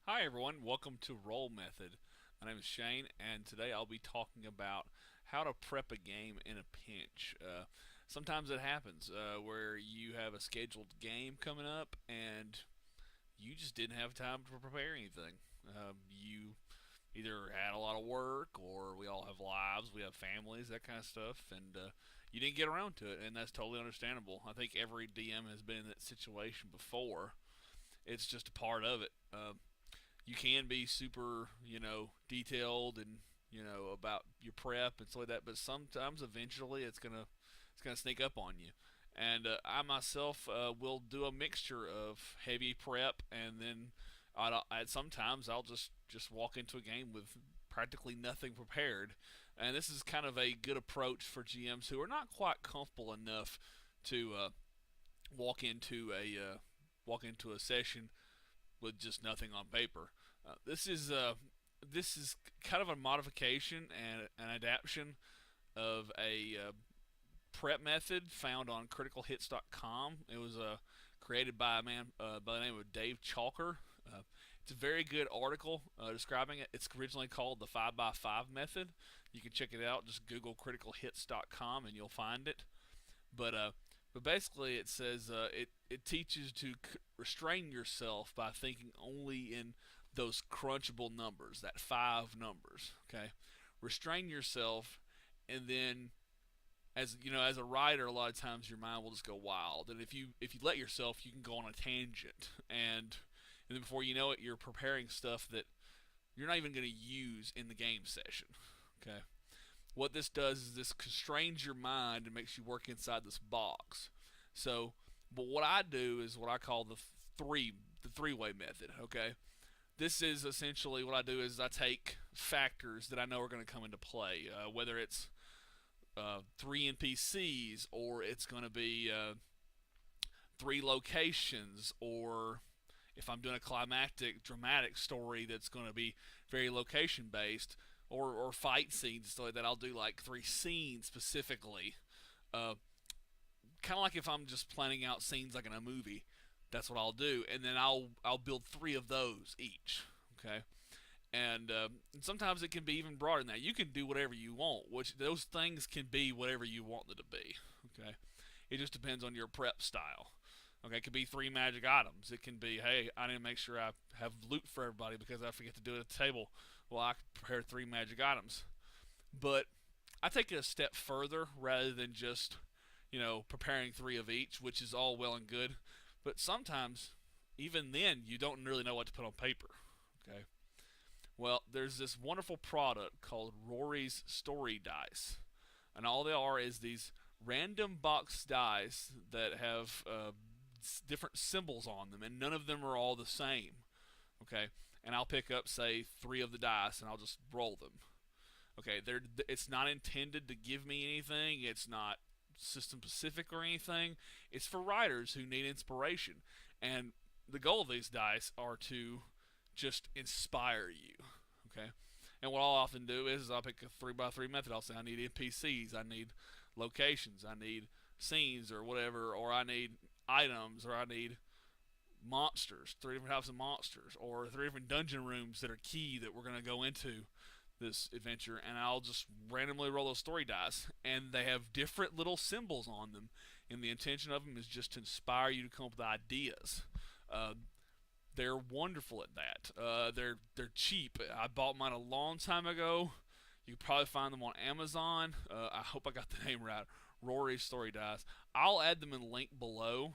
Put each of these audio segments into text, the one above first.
Hi everyone, welcome to Roll Method. My name is Shane, and today I'll be talking about how to prep a game in a pinch. Sometimes it happens where you have a scheduled game coming up and you just didn't have time to prepare anything. You either had a lot of work, or we all have lives, we have families, that kind of stuff, and you didn't get around to it, and that's totally understandable. I think every DM has been in that situation before. It's just a part of it. You can be super, detailed and about your prep and stuff like that, but sometimes eventually it's gonna sneak up on you. And I myself will do a mixture of heavy prep, and then sometimes I'll just walk into a game with practically nothing prepared. And this is kind of a good approach for GMs who are not quite comfortable enough to walk into a uh, walk into a session with just nothing on paper. This is kind of a modification and an adaptation of a prep method found on criticalhits.com. It was created by a man by the name of Dave Chalker. It's a very good article describing it. It's originally called the 5x5 method. You can check it out. Just Google criticalhits.com and you'll find it. But but basically, it says it teaches to restrain yourself by thinking only in those crunchable numbers, that five numbers. Okay, restrain yourself, and then as a writer, a lot of times your mind will just go wild, and if you let yourself, you can go on a tangent, and then before you know it, you're preparing stuff that you're not even going to use in the game session. Okay, what this does is this constrains your mind and makes you work inside this box. So, but what I do is what I call the three-way method. Okay, this is essentially what I do is I take factors that I know are going to come into play, whether it's three NPCs, or it's going to be three locations, or if I'm doing a climactic, dramatic story that's going to be very location based, or fight scenes, stuff like that, I'll do like three scenes specifically. Uh, Kind of like if I'm just planning out scenes like in a movie, that's what I'll do, and then I'll build three of those each. Okay, and sometimes it can be even broader than that. You can do whatever you want, which those things can be whatever you want them to be. Okay, it just depends on your prep style. Okay, it could be three magic items. It can be, hey, I need to make sure I have loot for everybody because I forget to do it at the table. Well, I prepare three magic items. But I take it a step further rather than just, preparing three of each, which is all well and good. But sometimes, even then, you don't really know what to put on paper. Okay. Well, there's this wonderful product called Rory's Story Dice, and all they are is these random box dice that have different symbols on them, and none of them are all the same. Okay, and I'll pick up, say, three of the dice, and I'll just roll them. Okay, it's not intended to give me anything. It's not system specific or anything. It's for writers who need inspiration, and the goal of these dice are to just inspire you. Okay, and what I'll often do is I'll pick a 3x3 method. I'll say I need NPCs, I need locations, I need scenes or whatever, or I need items, or I need monsters, three different types of monsters, or three different dungeon rooms that are key that we're going to go into this adventure, and I'll just randomly roll those story dice, and they have different little symbols on them, and the intention of them is just to inspire you to come up with ideas. Uh, they're wonderful at that. They're cheap. I bought mine a long time ago. You can probably find them on Amazon. I hope I got the name right. Rory Story Dice. I'll add them in the link below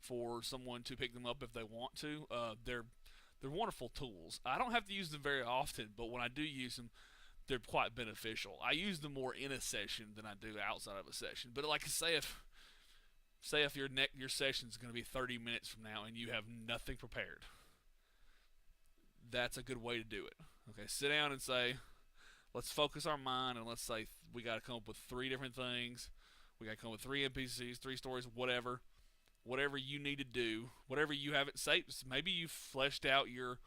for someone to pick them up if they want to. They're wonderful tools. I don't have to use them very often, but when I do use them, they're quite beneficial. I use them more in a session than I do outside of a session. But like I say if your session is going to be 30 minutes from now and you have nothing prepared, that's a good way to do it. Okay, sit down and say, let's focus our mind, and let's say we got to come up with three different things. We got to come up with three NPCs, three stories, whatever you need to do, whatever you have it saved. Maybe you've fleshed out your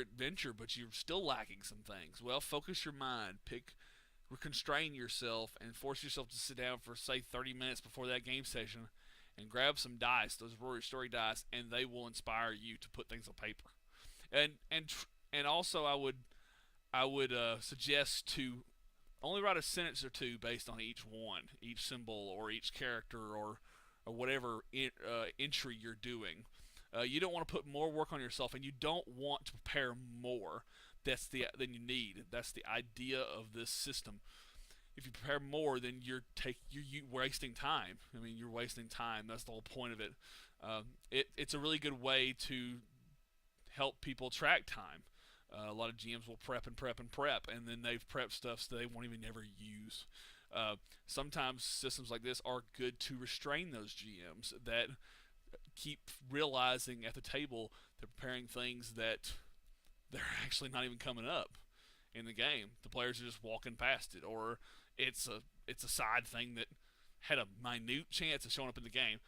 adventure, but you're still lacking some things. Well, focus your mind, constrain yourself, and force yourself to sit down for, say, 30 minutes before that game session, and grab some dice, those Rory Story dice, and they will inspire you to put things on paper. And also I would suggest to only write a sentence or two based on each one, each symbol or each character or whatever entry you're doing. You don't want to put more work on yourself, and you don't want to prepare more. Than you need. That's the idea of this system. If you prepare more, then you're wasting time. I mean, you're wasting time. That's the whole point of it. It's a really good way to help people track time. A lot of GMs will prep and prep and prep, and then they've prepped stuff so they won't even never use. Sometimes systems like this are good to restrain those GMs that keep realizing at the table they're preparing things that they're actually not even coming up in the game. The players are just walking past it, or it's a side thing that had a minute chance of showing up in the game.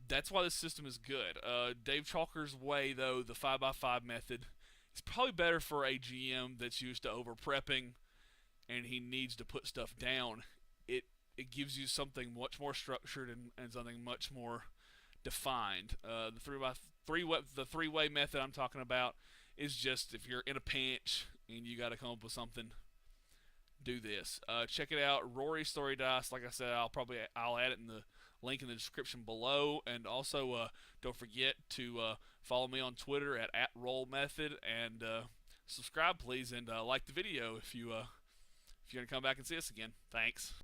That's why this system is good. Dave Chalker's way, though, the 5x5 method, is probably better for a GM that's used to over prepping and he needs to put stuff down. It gives you something much more structured and something much more defined. The three-way method I'm talking about is just if you're in a pinch and you got to come up with something, do this. Check it out, Rory Story Dice. Like I said, I'll add it in the link in the description below, and also don't forget to follow me on Twitter at @rollmethod, and subscribe please, and like the video if you're gonna come back and see us again. Thanks.